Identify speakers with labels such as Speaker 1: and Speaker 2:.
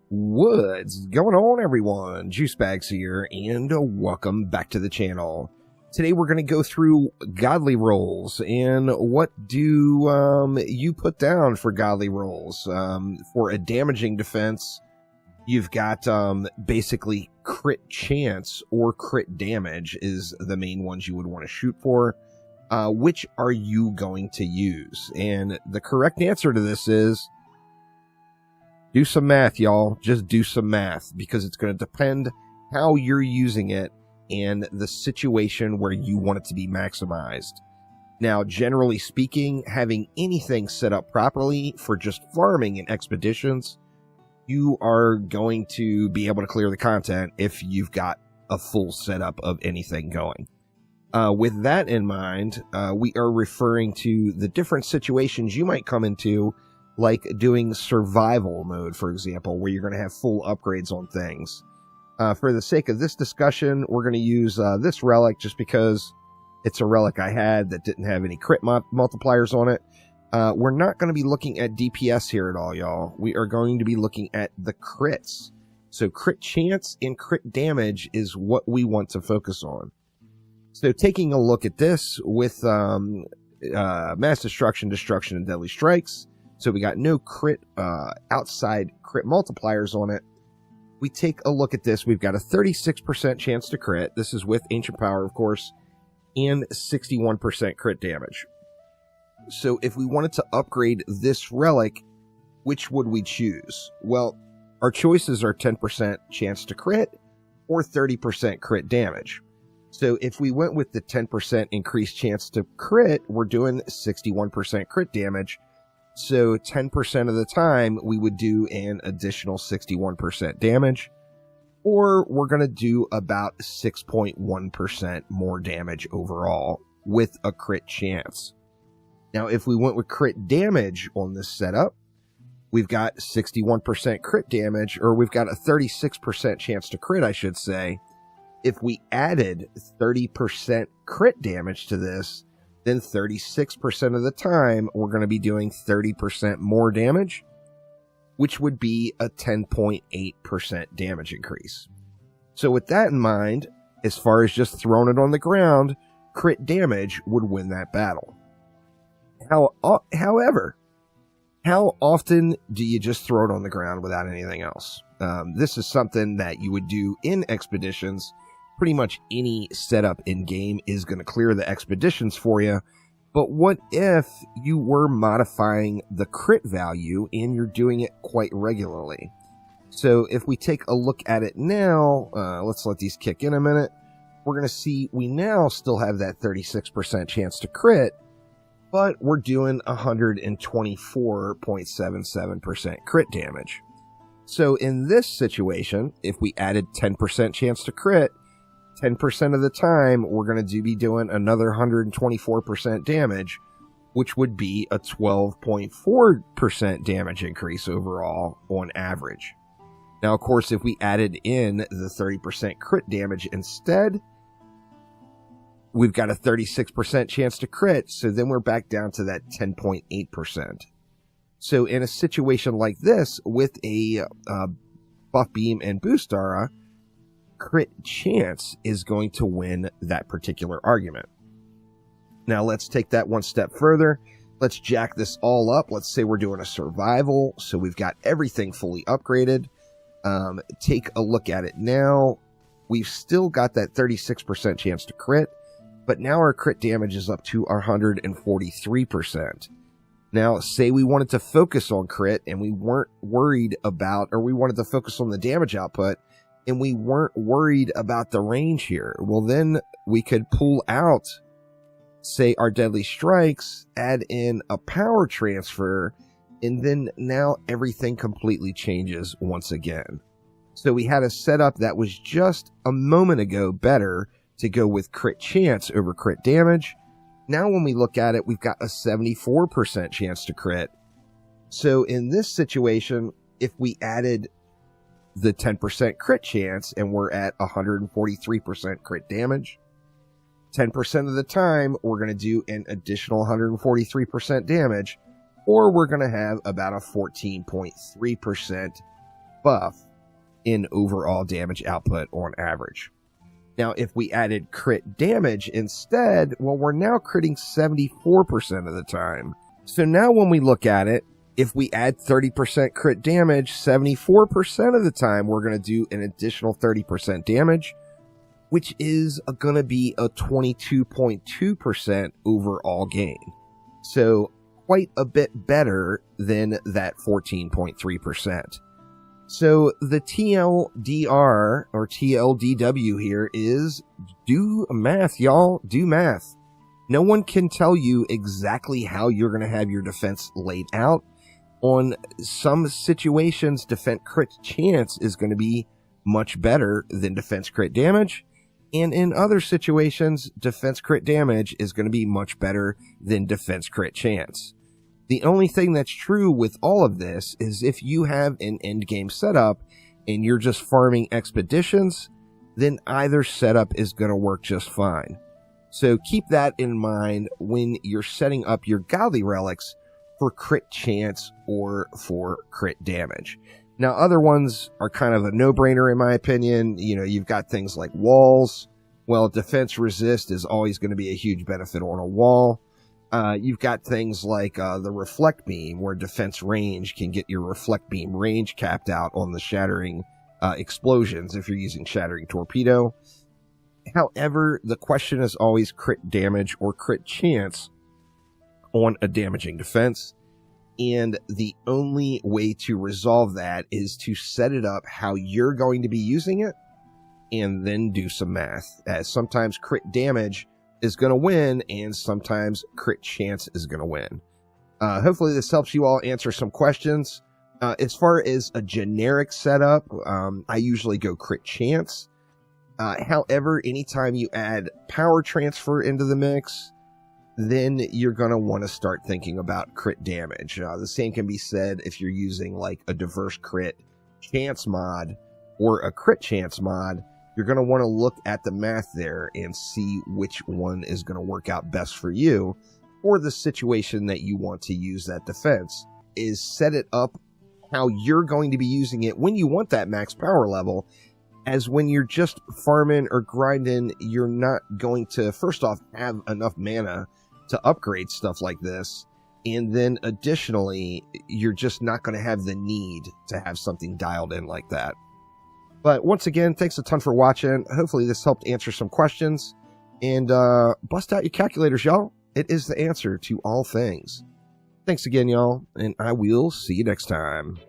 Speaker 1: What's going on, everyone? Juicebags here, and welcome back to the channel. Today we're going to go through godly rolls, and what do you put down for godly rolls? For a damaging defense, you've got basically crit chance or crit damage is the main ones you would want to shoot for. Which are you going to use? And the correct answer to this is do some math, y'all. Just do some math, because it's going to depend how you're using it and the situation where you want it to be maximized. Now, generally speaking, having anything set up properly for just farming and expeditions, you are going to be able to clear the content if you've got a full setup of anything going. With that in mind, we are referring to the different situations you might come into, like doing survival mode, for example, where you're going to have full upgrades on things. For the sake of this discussion, we're going to use this relic just because it's a relic I had that didn't have any crit multipliers on it. We're not going to be looking at DPS here at all, y'all. We are going to be looking at the crits. So crit chance and crit damage is what we want to focus on. So taking a look at this with mass destruction, destruction, and deadly strikes. So we got no crit, outside crit multipliers on it. We take a look at this. We've got a 36% chance to crit. This is with Ancient Power, of course, and 61% crit damage. So if we wanted to upgrade this relic, which would we choose? Well, our choices are 10% chance to crit or 30% crit damage. So if we went with the 10% increased chance to crit, we're doing 61% crit damage. So 10% of the time, we would do an additional 61% damage, or we're going to do about 6.1% more damage overall with a crit chance. Now, if we went with crit damage on this setup, we've got 61% crit damage, or we've got a 36% chance to crit, I should say. If we added 30% crit damage to this, then 36% of the time, we're going to be doing 30% more damage, which would be a 10.8% damage increase. So with that in mind, as far as just throwing it on the ground, crit damage would win that battle. However, how often do you just throw it on the ground without anything else? This is something that you would do in expeditions. Pretty much any setup in game is going to clear the expeditions for you. But what if you were modifying the crit value and you're doing it quite regularly? So if we take a look at it now, let's let these kick in a minute. We're going to see we now still have that 36% chance to crit, but we're doing 124.77% crit damage. So in this situation, if we added 10% chance to crit, 10% of the time, we're going to be doing another 124% damage, which would be a 12.4% damage increase overall on average. Now, of course, if we added in the 30% crit damage instead, we've got a 36% chance to crit, so then we're back down to that 10.8%. So in a situation like this, with a buff beam and boost aura, crit chance is going to win that particular argument. Now let's take that one step further. Let's jack this all up. Let's say we're doing a survival, so we've got everything fully upgraded. Take a look at it now. We've still got that 36% chance to crit, but now our crit damage is up to 143%. Now, say we wanted to focus on crit and we weren't worried about, or we wanted to focus on the damage output, and we weren't worried about the range here. Well, then we could pull out, say, our deadly strikes, add in a power transfer, and then now everything completely changes once again. So we had a setup that was just a moment ago better to go with crit chance over crit damage. Now when we look at it, we've got a 74% chance to crit. So in this situation, if we added the 10% crit chance and we're at 143% crit damage, 10% of the time we're going to do an additional 143% damage, or we're going to have about a 14.3% buff in overall damage output on average. Now, if we added crit damage instead, well, we're now critting 74% of the time. So now when we look at it, if we add 30% crit damage, 74% of the time, we're going to do an additional 30% damage, which is going to be a 22.2% overall gain. So quite a bit better than that 14.3%. So the TLDR or TLDW here is do math, y'all. Do math. No one can tell you exactly how you're going to have your defense laid out. On some situations, defense crit chance is going to be much better than defense crit damage. And in other situations, defense crit damage is going to be much better than defense crit chance. The only thing that's true with all of this is if you have an endgame setup and you're just farming expeditions, then either setup is going to work just fine. So keep that in mind when you're setting up your godly relics for crit chance or for crit damage. Now, other ones are kind of a no-brainer in my opinion. You know, you've got things like walls. Well, defense resist is always going to be a huge benefit on a wall. You've got things like the reflect beam, where defense range can get your reflect beam range capped out on the shattering explosions if you're using shattering torpedo. However, the question is always crit damage or crit chance on a damaging defense. And the only way to resolve that is to set it up how you're going to be using it and then do some math, as sometimes crit damage is going to win and sometimes crit chance is going to win. Hopefully this helps you all answer some questions. As far as a generic setup, I usually go crit chance. However, anytime you add power transfer into the mix, then you're going to want to start thinking about crit damage. The same can be said if you're using like a diverse crit chance mod or a crit chance mod. You're going to want to look at the math there and see which one is going to work out best for you or the situation that you want to use that defense. Is set it up how you're going to be using it when you want that max power level, as when you're just farming or grinding, you're not going to, first off, have enough mana to upgrade stuff like this. And then additionally, you're just not going to have the need to have something dialed in like that. But once again, thanks a ton for watching. Hopefully this helped answer some questions. And bust out your calculators, y'all. It is the answer to all things. Thanks again, y'all. And I will see you next time.